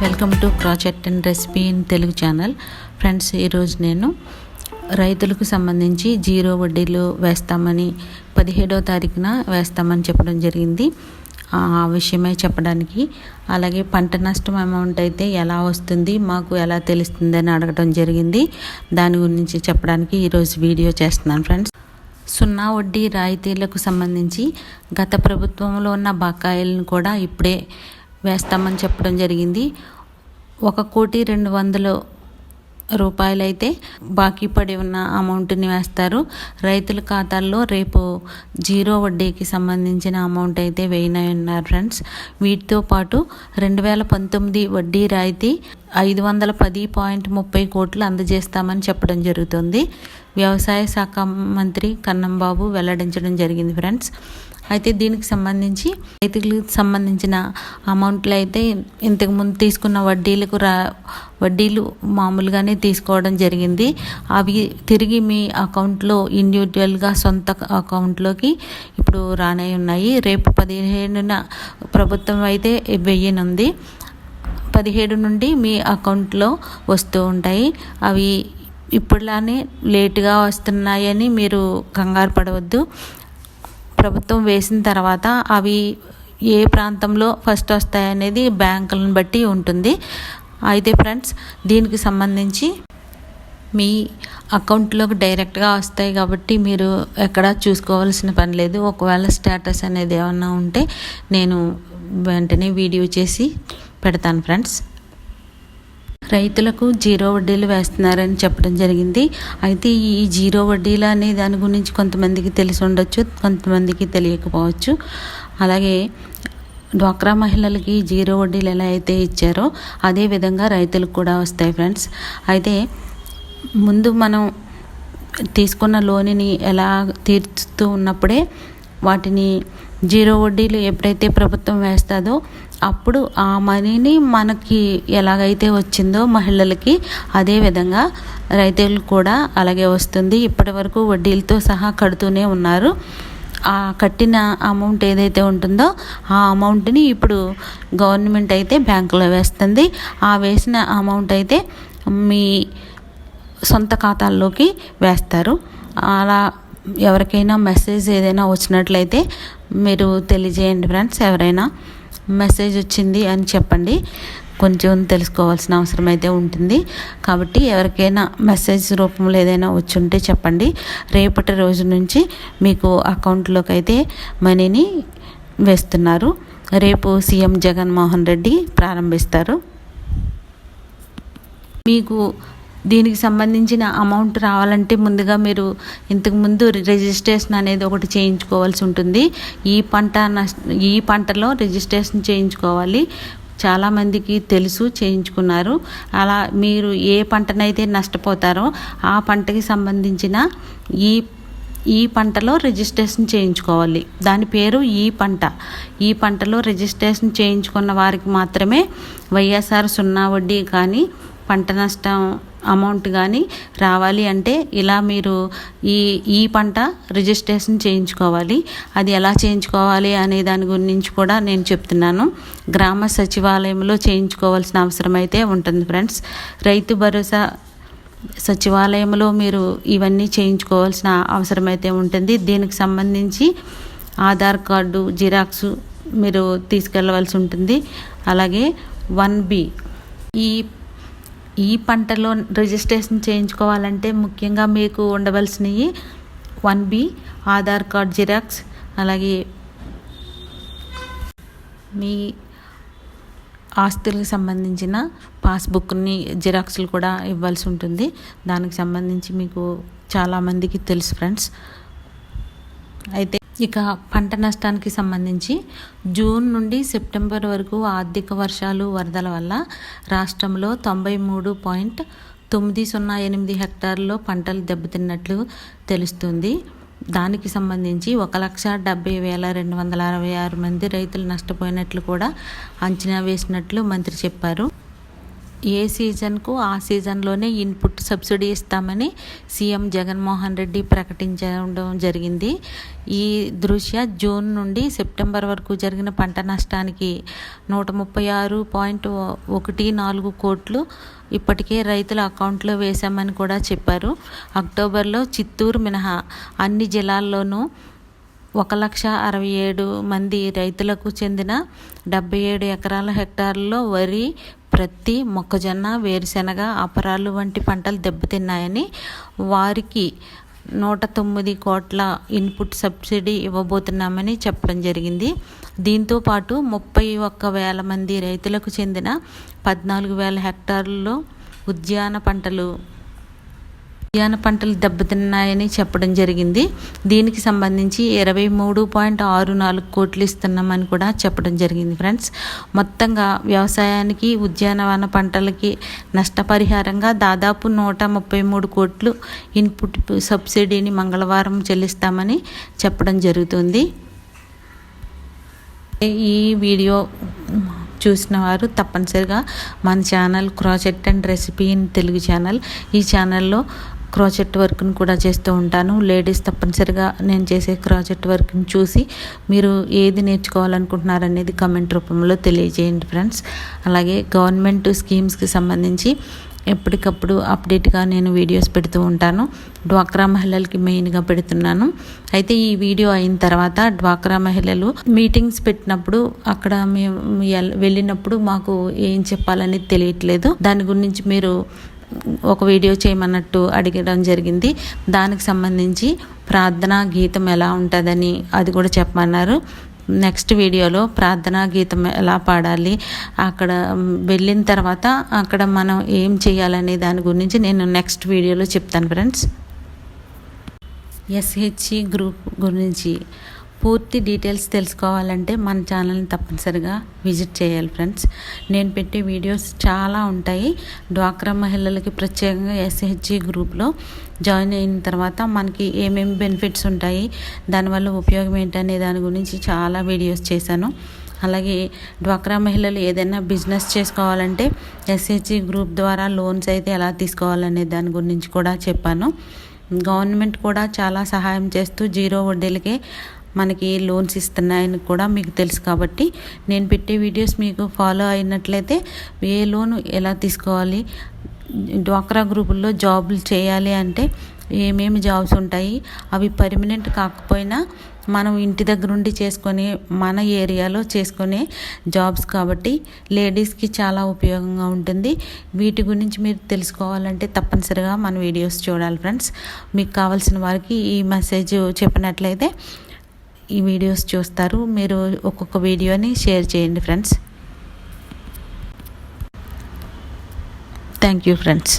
Welcome to crotchet and recipe in Telugu channel. Friends, ఈరోజు నేను రైతులకు సంబంధించి జీరో వడ్డీలు వేస్తామని 17వ తారీఖున వేస్తామని చెప్పడం జరిగింది. ఆ విషయమై చెప్పడానికి, అలాగే పంట నష్టం అమౌంట్ అయితే ఎలా వస్తుంది, మాకు ఎలా తెలుస్తుంది అని అడగడం జరిగింది. దాని గురించి చెప్పడానికి ఈరోజు వీడియో చేస్తున్నాను. ఫ్రెండ్స్, సున్నా వడ్డీ రాయితీలకు సంబంధించి గత ప్రభుత్వంలో ఉన్న బకాయిలను కూడా ఇప్పుడే వేస్తామని చెప్పడం జరిగింది. 1,200,00,000 రూపాయలైతే బాకీ పడి ఉన్న అమౌంట్ని వేస్తారు. రైతుల ఖాతాల్లో రేపు జీరో వడ్డీకి సంబంధించిన అమౌంట్ అయితే వేయనున్నారు. ఫ్రెండ్స్, వీటితో పాటు 2019 వడ్డీ రాయితీ 510.30 కోట్లు అందజేస్తామని చెప్పడం జరుగుతుంది. వ్యవసాయ శాఖ మంత్రి కన్నంబాబు వెల్లడించడం జరిగింది. ఫ్రెండ్స్, అయితే దీనికి సంబంధించి రైతులకు సంబంధించిన అమౌంట్లు అయితే ఇంతకుముందు తీసుకున్న వడ్డీలు మామూలుగానే తీసుకోవడం జరిగింది. అవి తిరిగి మీ అకౌంట్లో ఇండివిజువల్గా సొంత అకౌంట్లోకి ఇప్పుడు రానే ఉన్నాయి. రేపు 15న ప్రభుత్వం అయితే వెయ్యనుంది. 17 నుండి మీ అకౌంట్లో వస్తూ ఉంటాయి. అవి ఇప్పుడులానే లేటుగా వస్తున్నాయని మీరు కంగారు పడవద్దు. ప్రభుత్వం వేసిన తర్వాత అవి ఏ ప్రాంతంలో ఫస్ట్ వస్తాయనేది బ్యాంకులను బట్టి ఉంటుంది. అయితే ఫ్రెండ్స్, దీనికి సంబంధించి మీ అకౌంట్లోకి డైరెక్ట్గా వస్తాయి కాబట్టి మీరు ఎక్కడ చూసుకోవాల్సిన పని లేదు. ఒకవేళ స్టేటస్ అనేది ఏమన్నా ఉంటే నేను వెంటనే వీడియో చేసి పెడతాను. ఫ్రెండ్స్, రైతులకు జీరో వడ్డీలు వేస్తున్నారని చెప్పడం జరిగింది. అయితే ఈ జీరో వడ్డీలు అనే దాని గురించి కొంతమందికి తెలిసి ఉండొచ్చు, కొంతమందికి తెలియకపోవచ్చు. అలాగే డ్వాక్రా మహిళలకి జీరో వడ్డీలు ఎలా అయితే ఇచ్చారో అదే విధంగా రైతులకు కూడా వస్తాయి. ఫ్రెండ్స్, అయితే ముందు మనం తీసుకున్న లోన్ని ఎలా తీర్చుతూ ఉన్నప్పుడే వాటిని జీరో వడ్డీలు ఎప్పుడైతే ప్రభుత్వం వేస్తుందో అప్పుడు ఆ మనీని మనకి ఎలాగైతే వచ్చిందో మహిళలకి అదే విధంగా రైతులు కూడా అలాగే వస్తుంది. ఇప్పటి వరకు వడ్డీలతో సహా కడుతూనే ఉన్నారు. ఆ కట్టిన అమౌంట్ ఏదైతే ఉంటుందో ఆ అమౌంట్ని ఇప్పుడు గవర్నమెంట్ అయితే బ్యాంకులో వేస్తుంది. ఆ వేసిన అమౌంట్ అయితే మీ సొంత ఖాతాల్లోకి వేస్తారు. అలా ఎవరికైనా మెసేజ్ ఏదైనా వచ్చినట్లయితే మీరు తెలియజేయండి. ఫ్రెండ్స్, ఎవరైనా మెసేజ్ వచ్చింది అని చెప్పండి. కొంచెం తెలుసుకోవాల్సిన అవసరం అయితే ఉంటుంది కాబట్టి ఎవరికైనా మెసేజ్ రూపంలో ఏదైనా వచ్చి ఉంటే చెప్పండి. రేపటి రోజు నుంచి మీకు అకౌంట్లోకి అయితే మనీని వేస్తున్నారు. రేపు సీఎం జగన్ మోహన్ రెడ్డి ప్రారంభిస్తారు. మీకు దీనికి సంబంధించిన అమౌంట్ రావాలంటే ముందుగా మీరు ఇంతకుముందు రిజిస్ట్రేషన్ అనేది ఒకటి చేయించుకోవాల్సి ఉంటుంది. ఈ పంటలో రిజిస్ట్రేషన్ చేయించుకోవాలి. చాలామందికి తెలుసు, చేయించుకున్నారు. అలా మీరు ఏ పంటనైతే నష్టపోతారో ఆ పంటకి సంబంధించిన ఈ పంటలో రిజిస్ట్రేషన్ చేయించుకోవాలి. దాని పేరు ఈ పంటలో రిజిస్ట్రేషన్ చేయించుకున్న వారికి మాత్రమే YSR సున్నా వడ్డీ కానీ పంట నష్టం అమౌంట్ కానీ రావాలి. అంటే ఇలా మీరు ఈ పంట రిజిస్ట్రేషన్ చేయించుకోవాలి. అది ఎలా చేయించుకోవాలి అనే దాని గురించి కూడా నేను చెప్తున్నాను. గ్రామ సచివాలయంలో చేయించుకోవాల్సిన అవసరం అయితే ఉంటుంది. ఫ్రెండ్స్, రైతు భరోసా సచివాలయంలో మీరు ఇవన్నీ చేయించుకోవాల్సిన అవసరం అయితే ఉంటుంది. దీనికి సంబంధించి ఆధార్ కార్డు జిరాక్స్ మీరు తీసుకెళ్ళవలసి ఉంటుంది. అలాగే 1B ఈ పంటలో రిజిస్ట్రేషన్ చేయించుకోవాలంటే ముఖ్యంగా మీకు ఉండవలసినవి 1B ఆధార్ కార్డ్ జిరాక్స్, అలాగే మీ ఆస్తులకు సంబంధించిన పాస్బుక్ని జిరాక్స్లు కూడా ఇవ్వాల్సి ఉంటుంది. దానికి సంబంధించి మీకు చాలామందికి తెలుసు. ఫ్రెండ్స్, అయితే ఇక పంట నష్టానికి సంబంధించి జూన్ నుండి సెప్టెంబర్ వరకు ఆర్థిక వర్షాలు, వరదల వల్ల రాష్ట్రంలో 93.908 హెక్టార్లలో పంటలు దెబ్బతిన్నట్లు తెలుస్తుంది. దానికి సంబంధించి 1,70,266 మంది రైతులు నష్టపోయినట్లు కూడా అంచనా వేసినట్లు మంత్రి చెప్పారు. ఏ సీజన్కు ఆ సీజన్లోనే ఇన్పుట్ సబ్సిడీ ఇస్తామని సీఎం జగన్ మోహన్ రెడ్డి ప్రకటించడం జరిగింది. ఈ దృష్ట్యా జూన్ నుండి సెప్టెంబర్ వరకు జరిగిన పంట నష్టానికి 136.14 కోట్లు ఇప్పటికే రైతుల అకౌంట్లో వేశామని కూడా చెప్పారు. అక్టోబర్లో చిత్తూరు మినహా అన్ని జిల్లాల్లోనూ 1,67,000 మంది రైతులకు చెందిన 77 ఎకరాల హెక్టార్లలో వరి, ప్రత్తి, మొక్కజొన్న, వేరుశెనగ, అపరాలు వంటి పంటలు దెబ్బతిన్నాయని, వారికి 109 కోట్ల ఇన్పుట్ సబ్సిడీ ఇవ్వబోతున్నామని చెప్పడం జరిగింది. దీంతో పాటు 31,000 మంది రైతులకు చెందిన 14,000 హెక్టార్లలో ఉద్యాన పంటలు దెబ్బతిన్నాయని చెప్పడం జరిగింది. దీనికి సంబంధించి 23.64 కోట్లు ఇస్తున్నామని కూడా చెప్పడం జరిగింది. ఫ్రెండ్స్, మొత్తంగా వ్యవసాయానికి, ఉద్యానవన పంటలకి నష్టపరిహారంగా దాదాపు 133 కోట్లు ఇన్పుట్ సబ్సిడీని మంగళవారం చెల్లిస్తామని చెప్పడం జరుగుతుంది. ఈ వీడియో చూసిన వారు తప్పనిసరిగా మన channel crochet and recipe in Telugu channel, ఈ ఛానల్లో క్రోచెట్ వర్క్ను కూడా చేస్తూ ఉంటాను. లేడీస్ తప్పనిసరిగా నేను చేసే క్రోచెట్ వర్క్ని చూసి మీరు ఏది నేర్చుకోవాలనుకుంటున్నారనేది కమెంట్ రూపంలో తెలియజేయండి ఫ్రెండ్స్. అలాగే గవర్నమెంట్ స్కీమ్స్కి సంబంధించి ఎప్పటికప్పుడు అప్డేట్గా నేను వీడియోస్ పెడుతూ ఉంటాను. డ్వాక్రా మహిళలకి మెయిన్గా పెడుతున్నాను. అయితే ఈ వీడియో అయిన తర్వాత డ్వాక్రా మహిళలు మీటింగ్స్ పెట్టినప్పుడు అక్కడ మేము వెళ్ళినప్పుడు మాకు ఏం చెప్పాలనేది తెలియట్లేదు. దాని గురించి మీరు ఒక వీడియో చేయమన్నట్టు అడగడం జరిగింది. దానికి సంబంధించి ప్రార్థనా గీతం ఎలా ఉంటుందని అది కూడా చెప్పమన్నారు. నెక్స్ట్ వీడియోలో ప్రార్థనా గీతం ఎలా పాడాలి, అక్కడ వెళ్ళిన తర్వాత అక్కడ మనం ఏం చేయాలనే దాని గురించి నేను నెక్స్ట్ వీడియోలో చెప్తాను ఫ్రెండ్స్. ఎస్హెచ్సి గ్రూప్ గురించి పూర్తి డీటెయిల్స్ తెలుసుకోవాలంటే మన ఛానల్ని తప్పనిసరిగా విజిట్ చేయాలి ఫ్రెండ్స్. నేను పెట్టే వీడియోస్ చాలా ఉంటాయి. డ్వాక్రా మహిళలకి ప్రత్యేకంగా ఎస్హెచ్జి గ్రూప్లో జాయిన్ అయిన తర్వాత మనకి ఏమేమి బెనిఫిట్స్ ఉంటాయి, దానివల్ల ఉపయోగం ఏంటనే దాని గురించి చాలా వీడియోస్ చేశాను. అలాగే డ్వాక్రా మహిళలు ఏదైనా బిజినెస్ చేసుకోవాలంటే ఎస్హెచ్జి గ్రూప్ ద్వారా లోన్స్ అయితే ఎలా తీసుకోవాలనే దాని గురించి కూడా చెప్పాను. గవర్నమెంట్ కూడా చాలా సహాయం చేస్తూ 0 వడ్డీలకే మనకి లోన్స్ ఇస్తున్నాయని కూడా మీకు తెలుసు. కాబట్టి నేను పెట్టే వీడియోస్ మీకు ఫాలో అయినట్లయితే ఏ లోన్ ఎలా తీసుకోవాలి, డ్వాక్రా గ్రూపుల్లో జాబులు చేయాలి అంటే ఏమేమి జాబ్స్ ఉంటాయి, అవి పర్మనెంట్ కాకపోయినా మనం ఇంటి దగ్గర ఉండి చేసుకొని మన ఏరియాలో చేసుకునే జాబ్స్ కాబట్టి లేడీస్కి చాలా ఉపయోగంగా ఉంటుంది. వీటి గురించి మీరు తెలుసుకోవాలంటే తప్పనిసరిగా మన వీడియోస్ చూడాలి ఫ్రెండ్స్. మీకు కావాల్సిన వారికి ఈ మెసేజ్ చెప్పినట్లయితే ఈ వీడియోస్ చూస్తారు. మీరు ఒక్కొక్క వీడియోని షేర్ చేయండి ఫ్రెండ్స్. Thank you friends.